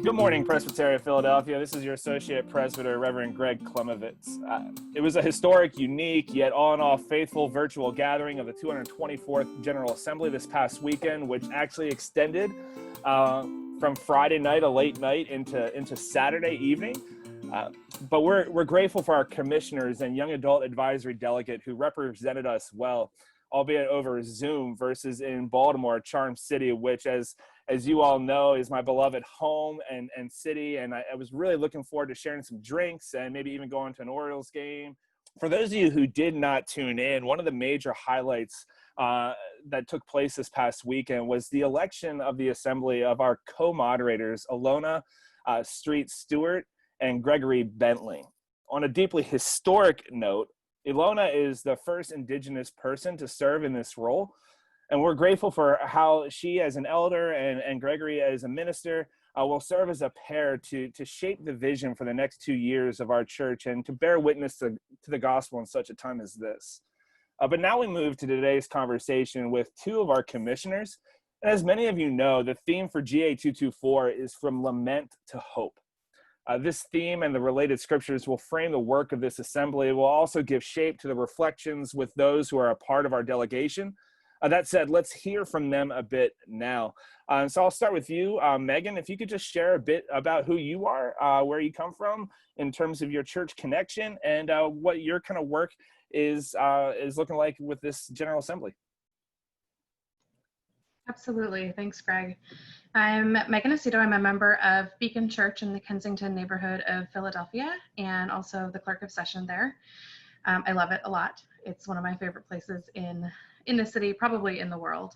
Good morning, Presbyterian Philadelphia. This is your Associate Presbyter, Reverend Greg Klemovitz. It was a historic, unique, yet all in all faithful virtual gathering of the 224th General Assembly this past weekend, which actually extended from Friday night, a late night, into Saturday evening. But we're grateful for our commissioners and young adult advisory delegate who represented us well, albeit over Zoom versus in Baltimore, Charm City, which, as you all know, is my beloved home and city. And I was really looking forward to sharing some drinks and maybe even going to an Orioles game. For those of you who did not tune in, one of the major highlights that took place this past weekend was the election of the assembly of our co-moderators, Elona, Street-Stewart, and Gregory Bentley. On a deeply historic note, Elona is the first indigenous person to serve in this role. And we're grateful for how she, as an elder, and Gregory, as a minister, will serve as a pair to shape the vision for the next 2 years of our church and to bear witness to the gospel in such a time as this. But now we move to today's conversation with two of our commissioners. And as many of you know, the theme for GA224 is From Lament to Hope. This theme and the related scriptures will frame the work of this assembly. It will also give shape to the reflections with those who are a part of our delegation. That said, let's hear from them a bit now. So I'll start with you, Megan. If you could just share a bit about who you are, where you come from in terms of your church connection, and what your kind of work is looking like with this General Assembly. Absolutely. Thanks, Greg. I'm Megan Acedo. I'm a member of Beacon Church in the Kensington neighborhood of Philadelphia and also the clerk of session there. I love it a lot. It's one of my favorite places in the city, probably in the world.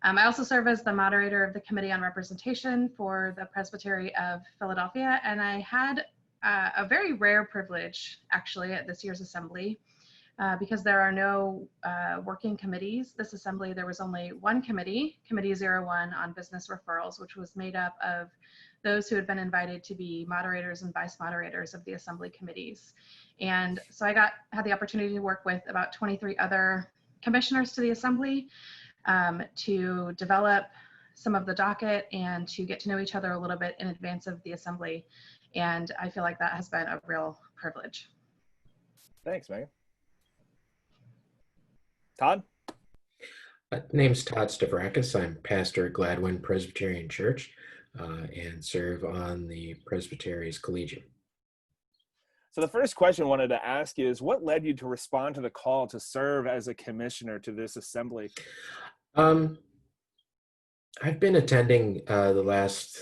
I also serve as the moderator of the Committee on Representation for the Presbytery of Philadelphia, and I had a very rare privilege, actually, at this year's assembly, because there are no working committees. This assembly, there was only one committee, Committee 01 on Business Referrals, which was made up of those who had been invited to be moderators and vice moderators of the assembly committees. And so I had the opportunity to work with about 23 other commissioners to the assembly to develop some of the docket and to get to know each other a little bit in advance of the assembly. And I feel like that has been a real privilege. Thanks, Megan. Todd? My name's Todd Stavrakos. I'm pastor at Gladwyne Presbyterian Church and serve on the Presbytery's Collegium. So the first question I wanted to ask you is, what led you to respond to the call to serve as a commissioner to this assembly? I've been attending the last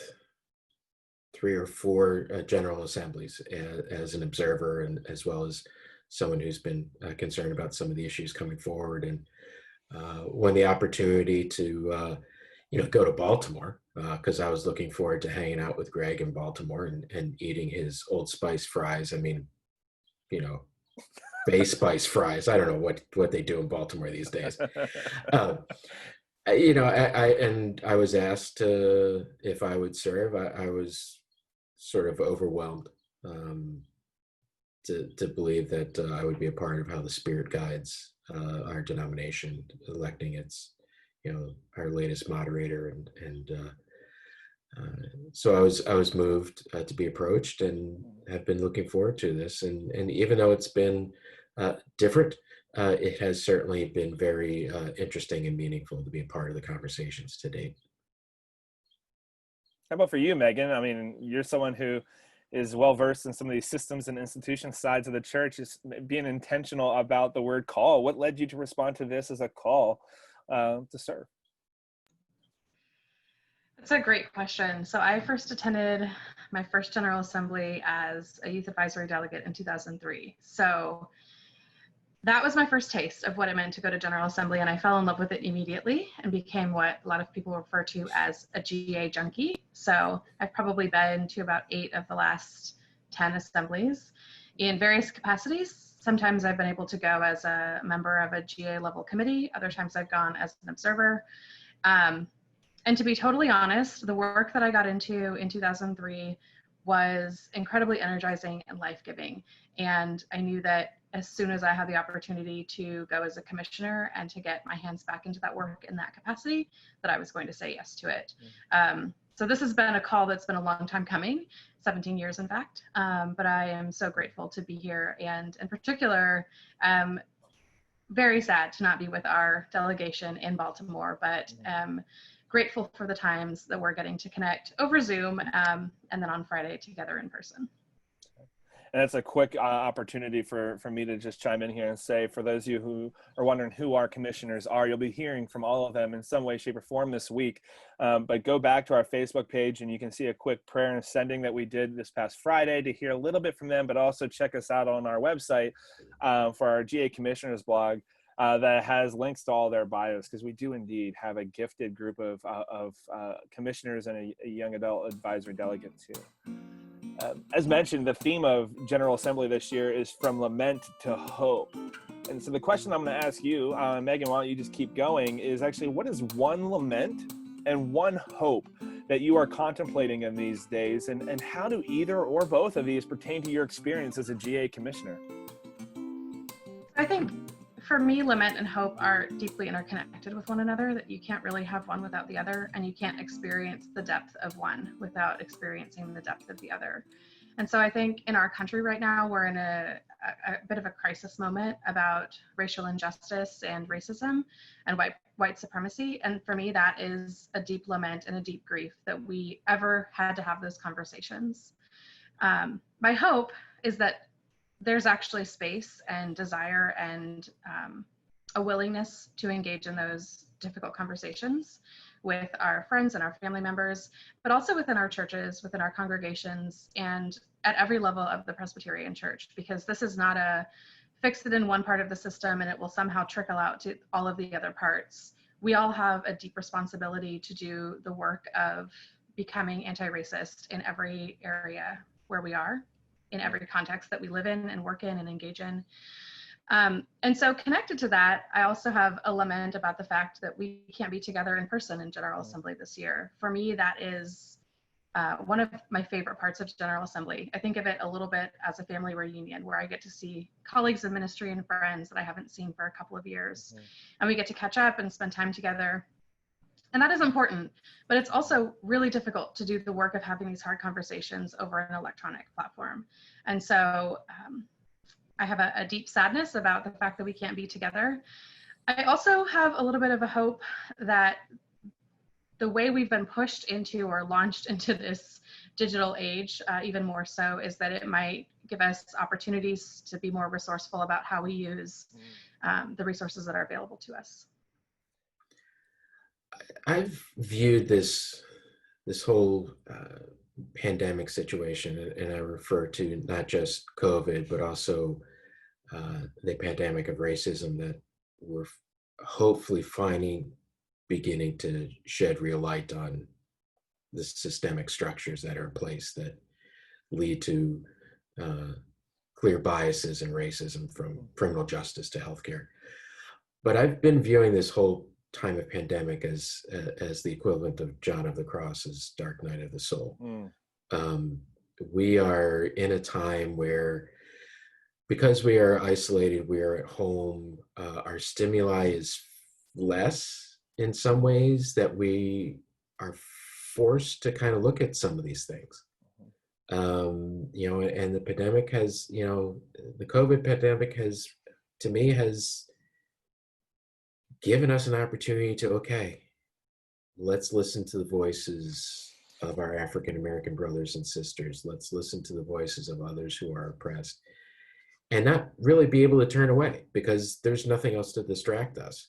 3 or 4 general assemblies as an observer, and as well as someone who's been concerned about some of the issues coming forward. And when the opportunity to go to Baltimore, because I was looking forward to hanging out with Greg in Baltimore and eating his Old Spice fries. I mean, Bay Spice fries. I don't know what they do in Baltimore these days. I was asked if I would serve. I was sort of overwhelmed to believe that I would be a part of how the Spirit guides our denomination, electing its, our latest moderator, and so I was moved to be approached, and have been looking forward to this. And even though it's been different, it has certainly been very interesting and meaningful to be a part of the conversations to date. How about for you, Megan? I mean, you're someone who is well versed in some of these systems and institution sides of the church, is being intentional about the word call. What led you to respond to this as a call to serve? That's a great question. So I first attended my first General Assembly as a youth advisory delegate in 2003. So that was my first taste of what it meant to go to General Assembly, and I fell in love with it immediately and became what a lot of people refer to as a GA junkie. So I've probably been to about 8 of the last 10 assemblies in various capacities. Sometimes I've been able to go as a member of a GA level committee. Other times I've gone as an observer. And to be totally honest, the work that I got into in 2003 was incredibly energizing and life-giving. And I knew that as soon as I had the opportunity to go as a commissioner and to get my hands back into that work in that capacity, that I was going to say yes to it. So this has been a call that's been a long time coming, 17 years in fact, but I am so grateful to be here, and in particular, very sad to not be with our delegation in Baltimore, but grateful for the times that we're getting to connect over Zoom, and then on Friday together in person. And that's a quick opportunity for me to just chime in here and say, for those of you who are wondering who our commissioners are, you'll be hearing from all of them in some way, shape, or form this week. But go back to our Facebook page and you can see a quick prayer and ascending that we did this past Friday to hear a little bit from them, but also check us out on our website for our GA Commissioners blog that has links to all their bios, because we do indeed have a gifted group of commissioners and a young adult advisory delegate too. As mentioned, the theme of General Assembly this year is from lament to hope. And so the question I'm going to ask you, Megan, why don't you just keep going, is actually, what is one lament and one hope that you are contemplating in these days? And how do either or both of these pertain to your experience as a GA commissioner? I think for me, lament and hope are deeply interconnected with one another, that you can't really have one without the other, and you can't experience the depth of one without experiencing the depth of the other. And so I think in our country right now, we're in a bit of a crisis moment about racial injustice and racism and white supremacy. And for me, that is a deep lament and a deep grief that we ever had to have those conversations. My hope is that there's actually space and desire and a willingness to engage in those difficult conversations with our friends and our family members, but also within our churches, within our congregations, and at every level of the Presbyterian Church, because this is not a fix it in one part of the system and it will somehow trickle out to all of the other parts. We all have a deep responsibility to do the work of becoming anti-racist in every area where we are, in every context that we live in and work in and engage in. And so connected to that, I also have a lament about the fact that we can't be together in person in General Assembly this year. For me, that is one of my favorite parts of General Assembly. I think of it a little bit as a family reunion where I get to see colleagues in ministry and friends that I haven't seen for a couple of years. And we get to catch up and spend time together. And that is important, but it's also really difficult to do the work of having these hard conversations over an electronic platform. And so I have a deep sadness about the fact that we can't be together. I also have a little bit of a hope that the way we've been pushed into or launched into this digital age, even more so, is that it might give us opportunities to be more resourceful about how we use the resources that are available to us. I've viewed this whole pandemic situation, and I refer to not just COVID, but also the pandemic of racism that we're hopefully beginning to shed real light on the systemic structures that are in place that lead to clear biases and racism, from criminal justice to healthcare. But I've been viewing this whole time of pandemic as the equivalent of John of the Cross's Dark Night of the Soul. We are in a time where, because we are isolated, we are at home, our stimuli is less in some ways, that we are forced to kind of look at some of these things. You know, and the pandemic has, you know, the COVID pandemic has, to me, has given us an opportunity to, okay, let's listen to the voices of our African-American brothers and sisters. Let's listen to the voices of others who are oppressed, and not really be able to turn away because there's nothing else to distract us.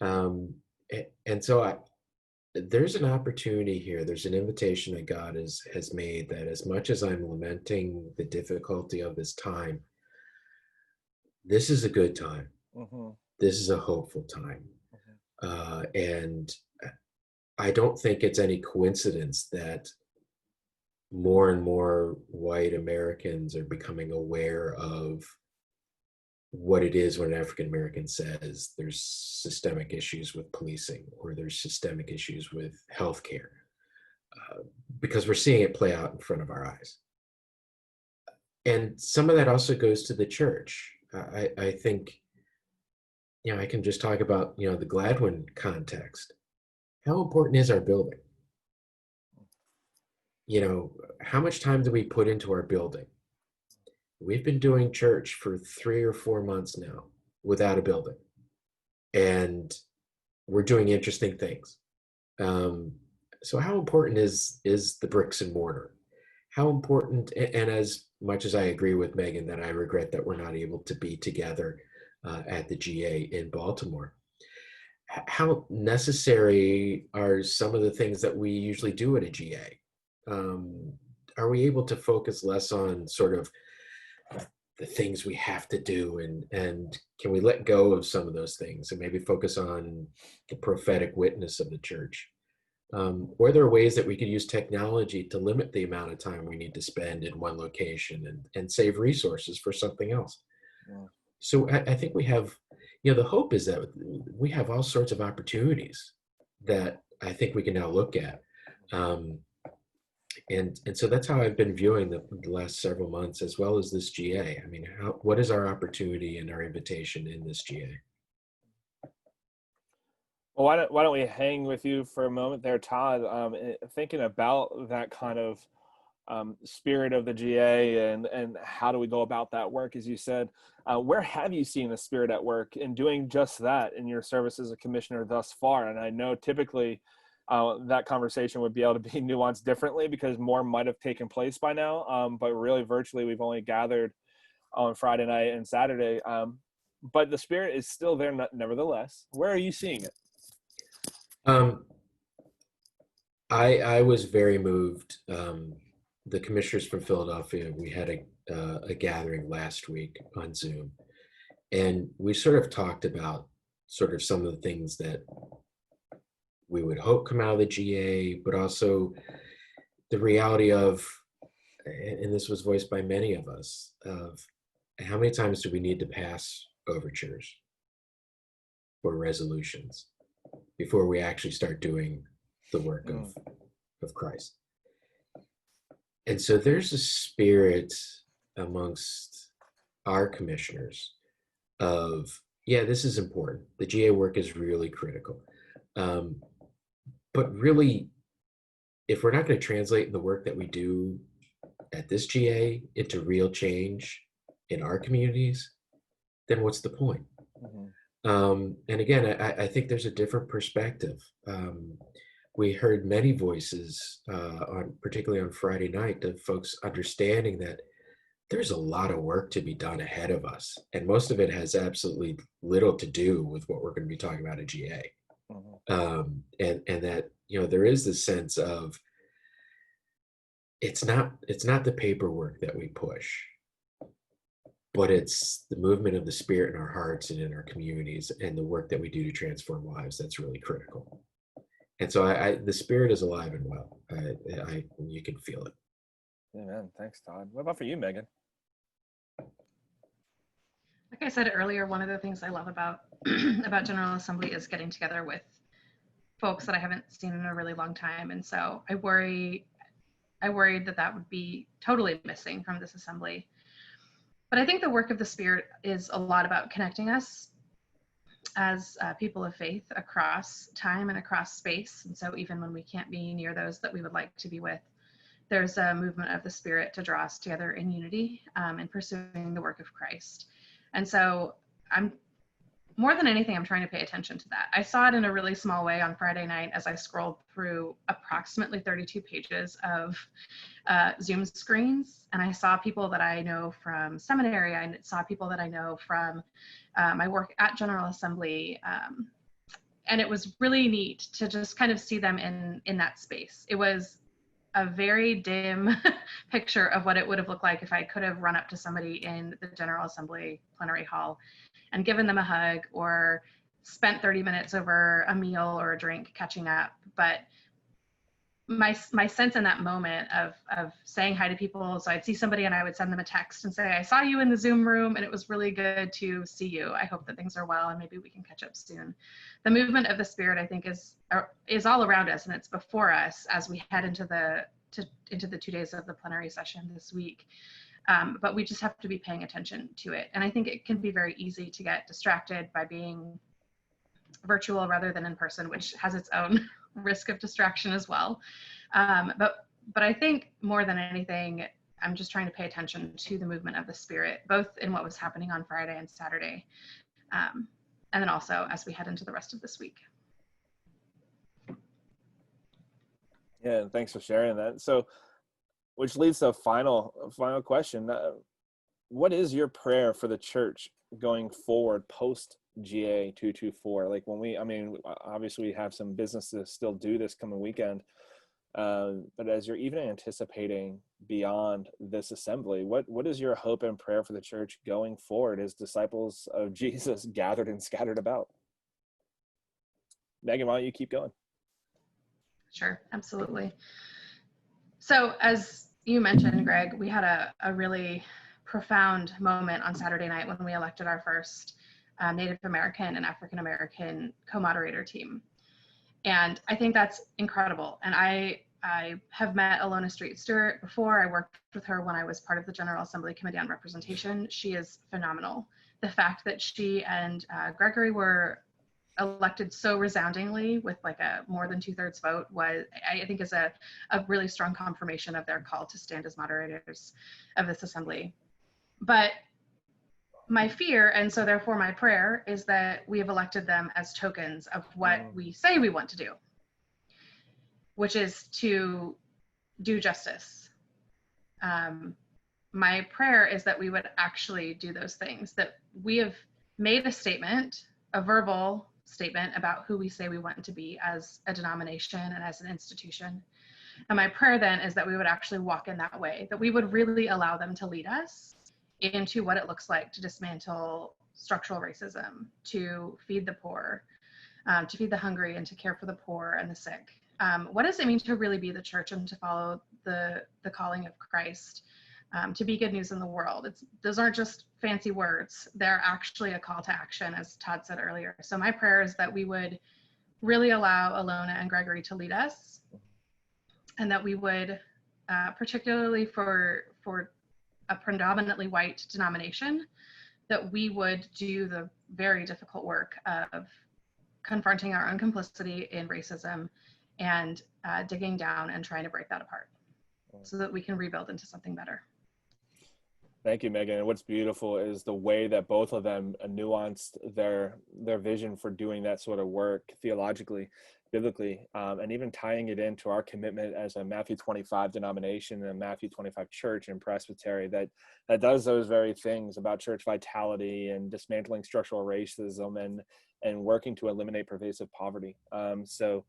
And so there's an opportunity here. There's an invitation that God has made, that as much as I'm lamenting the difficulty of this time, this is a good time. This is a hopeful time. And I don't think it's any coincidence that more and more white Americans are becoming aware of what it is when an African American says there's systemic issues with policing or there's systemic issues with healthcare, because we're seeing it play out in front of our eyes. And some of that also goes to the church. I think, you know, I can just talk about, you know, the Gladwyne context. How important is our building? how much time do we put into our building? We've been doing church for 3 or 4 months now without a building, and we're doing interesting things. So how important is the bricks and mortar? How important, and as much as I agree with Megan that I regret that we're not able to be together at the GA in Baltimore, how necessary are some of the things that we usually do at a GA? Are we able to focus less on sort of the things we have to do, and can we let go of some of those things and maybe focus on the prophetic witness of the church? Or there are ways that we could use technology to limit the amount of time we need to spend in one location and save resources for something else. Yeah. So I think we have, the hope is that we have all sorts of opportunities that I think we can now look at. And so that's how I've been viewing the last several months, as well as this GA. I mean, what is our opportunity and our invitation in this GA? Well, why don't we hang with you for a moment there, Todd? Thinking about that kind of spirit of the GA and how do we go about that work, as you said, where have you seen the spirit at work in doing just that in your service as a commissioner thus far? And I know typically that conversation would be able to be nuanced differently because more might have taken place by now, but really virtually we've only gathered on Friday night and Saturday, but the spirit is still there nevertheless. Where are you seeing it? I was very moved. The commissioners from Philadelphia, we had a gathering last week on Zoom, and we sort of talked about sort of some of the things that we would hope come out of the GA, but also the reality of, and this was voiced by many of us, of how many times do we need to pass overtures or resolutions before we actually start doing the work of Christ. And so there's a spirit amongst our commissioners of, yeah, this is important. The GA work is really critical. But really, if we're not going to translate the work that we do at this GA into real change in our communities, then what's the point? And again, I think there's a different perspective. We heard many voices, particularly on Friday night, of folks understanding that there's a lot of work to be done ahead of us, and most of it has absolutely little to do with what we're going to be talking about at GA. And that there is this sense of it's not the paperwork that we push, but it's the movement of the Spirit in our hearts and in our communities, and the work that we do to transform lives that's really critical. And so the Spirit is alive and well. You can feel it. Amen. Thanks, Todd. What about for you, Megan? Like I said earlier, one of the things I love about about General Assembly is getting together with folks that I haven't seen in a really long time. And so I worried that would be totally missing from this assembly. But I think the work of the Spirit is a lot about connecting us as people of faith across time and across space. And so even when we can't be near those that we would like to be with, there's a movement of the Spirit to draw us together in unity in pursuing the work of Christ. And so more than anything, I'm trying to pay attention to that. I saw it in a really small way on Friday night as I scrolled through approximately 32 pages of Zoom screens. And I saw people that I know from seminary. I saw people that I know from my work at General Assembly. And it was really neat to just kind of see them in that space. It was a very dim picture of what it would have looked like if I could have run up to somebody in the General Assembly plenary hall and given them a hug or spent 30 minutes over a meal or a drink catching up. But my sense in that moment of saying hi to people, so I'd see somebody and I would send them a text and say, I saw you in the Zoom room and it was really good to see you. I hope that things are well and maybe we can catch up soon. The movement of the Spirit, I think, is all around us and it's before us as we head into the 2 days of the plenary session this week. But we just have to be paying attention to it. And I think it can be very easy to get distracted by being virtual rather than in person, which has its own risk of distraction as well. But But I think more than anything, I'm just trying to pay attention to the movement of the Spirit, both in what was happening on Friday and Saturday, and then also as we head into the rest of this week. Yeah, and thanks for sharing that. So, which leads to a final question. What is your prayer for the church going forward post GA224? Like obviously we have some business to still do this coming weekend, but as you're even anticipating beyond this assembly, what is your hope and prayer for the church going forward as disciples of Jesus gathered and scattered about? Megan, why don't you keep going? Sure, absolutely. So as you mentioned, Greg, we had a really profound moment on Saturday night when we elected our first Native American and African American co-moderator team. And I think that's incredible. And I have met Elona Street-Stewart before. I worked with her when I was part of the General Assembly Committee on Representation. She is phenomenal. The fact that she and Gregory were elected so resoundingly with like a more than 2/3 vote I think is a really strong confirmation of their call to stand as moderators of this assembly. But my fear, and so therefore my prayer, is that we have elected them as tokens of what we say we want to do, which is to do justice. My prayer is that we would actually do those things, that we have made a statement, a verbal statement about who we say we want to be as a denomination and as an institution. And my prayer then is that we would actually walk in that way, that we would really allow them to lead us into what it looks like to dismantle structural racism, to feed the poor, to feed the hungry, and to care for the poor and the sick. What does it mean to really be the church and to follow the calling of Christ, to be good news in the world? Those aren't just fancy words. They're actually a call to action, as Todd said earlier. So my prayer is that we would really allow Elona and Gregory to lead us, and that we would, particularly for a predominantly white denomination, that we would do the very difficult work of confronting our own complicity in racism and digging down and trying to break that apart so that we can rebuild into something better. Thank you, Megan. And what's beautiful is the way that both of them nuanced their vision for doing that sort of work theologically, biblically, and even tying it into our commitment as a Matthew 25 denomination and a Matthew 25 church and presbytery that does those very things about church vitality and dismantling structural racism and working to eliminate pervasive poverty. So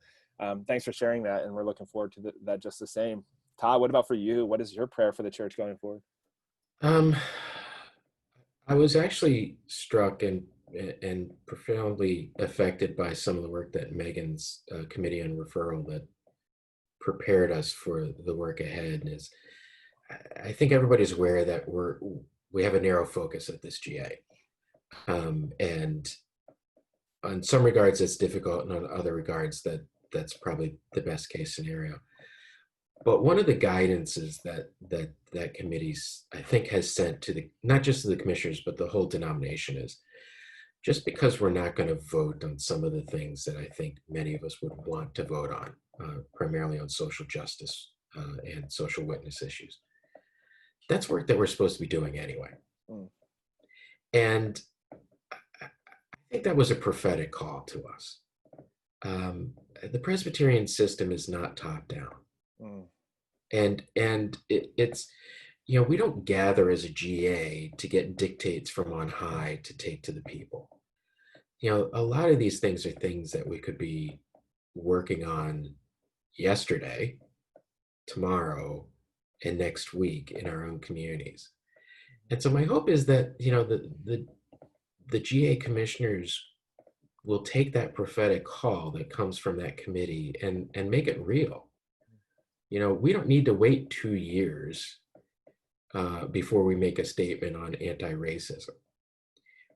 thanks for sharing that, and we're looking forward to that just the same. Todd, what about for you? What is your prayer for the church going forward? I was actually struck and profoundly affected by some of the work that Megan's committee on referral that prepared us for the work ahead. Is I think everybody's aware that we have a narrow focus at this GA, and on some regards it's difficult, and on other regards that's probably the best case scenario. But one of the guidances that committees, I think, has sent to not just to the commissioners, but the whole denomination is, just because we're not going to vote on some of the things that I think many of us would want to vote on, primarily on social justice and social witness issues, that's work that we're supposed to be doing anyway. And I think that was a prophetic call to us. The Presbyterian system is not top down. And it's, we don't gather as a GA to get dictates from on high to take to the people. A lot of these things are things that we could be working on yesterday, tomorrow, and next week in our own communities. And so my hope is that, the GA commissioners will take that prophetic call that comes from that committee and make it real. We don't need to wait 2 years before we make a statement on anti-racism.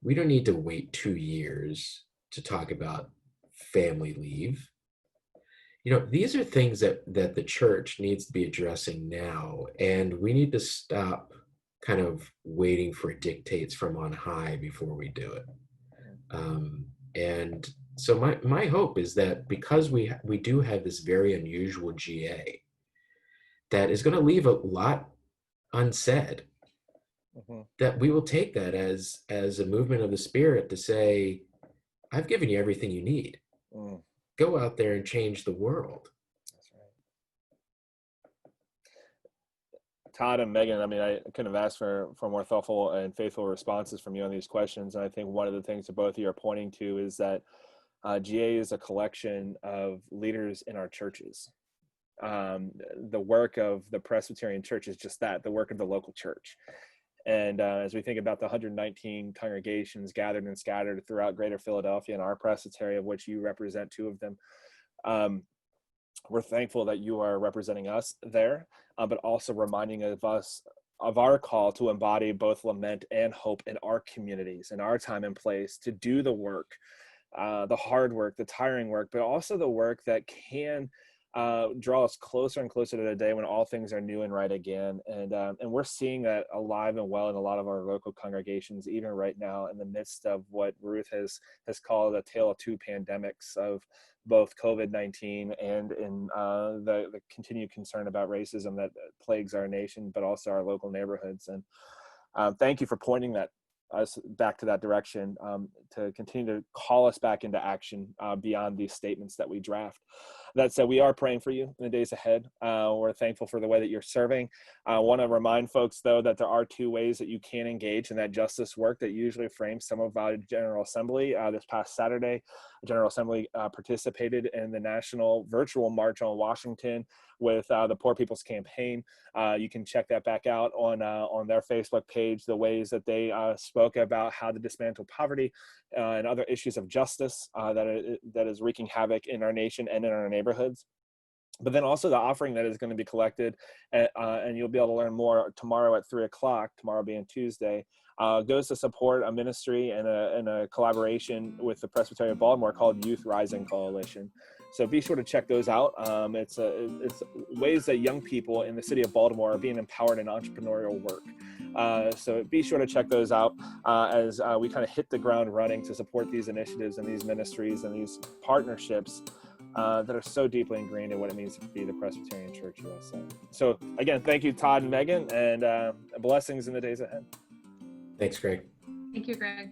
We don't need to wait 2 years to talk about family leave. These are things that the church needs to be addressing now, and we need to stop kind of waiting for dictates from on high before we do it. And so my hope is that because we do have this very unusual GA, that is going to leave a lot unsaid, Mm-hmm. that we will take that as a movement of the Spirit to say, I've given you everything you need. Mm. Go out there and change the world. That's right. Todd and Megan, I mean, I couldn't have asked for more thoughtful and faithful responses from you on these questions. And I think one of the things that both of you are pointing to is that GA is a collection of leaders in our churches. The work of the Presbyterian Church is just that, the work of the local church. And as we think about the 119 congregations gathered and scattered throughout greater Philadelphia and our presbytery, of which you represent 2 of them, we're thankful that you are representing us there, but also reminding of us of our call to embody both lament and hope in our communities, in our time and place, to do the work, the hard work, the tiring work, but also the work that can draw us closer and closer to the day when all things are new and right again. And we're seeing that alive and well in a lot of our local congregations, even right now in the midst of what Ruth has called a tale of 2 pandemics, of both COVID-19 and in the continued concern about racism that plagues our nation, but also our local neighborhoods. And thank you for pointing us back to that direction, to continue to call us back into action beyond these statements that we draft. That said, we are praying for you in the days ahead. We're thankful for the way that you're serving. I want to remind folks, though, that there are 2 ways that you can engage in that justice work that usually frames some of our General Assembly. This past Saturday, General Assembly participated in the national virtual march on Washington with the Poor People's Campaign. You can check that back out on their Facebook page, the ways that they spoke about how to dismantle poverty and other issues of justice that is wreaking havoc in our nation and in our neighborhoods. But then also the offering that is going to be collected, and you'll be able to learn more tomorrow at 3 o'clock, tomorrow being Tuesday, goes to support a ministry and a collaboration with the Presbyterian of Baltimore called Youth Rising Coalition. So be sure to check those out. It's ways that young people in the city of Baltimore are being empowered in entrepreneurial work. So be sure to check those out as we kind of hit the ground running to support these initiatives and these ministries and these partnerships that are so deeply ingrained in what it means to be the Presbyterian Church USA. So again, thank you, Todd and Megan, and blessings in the days ahead. Thanks, Greg. Thank you, Greg.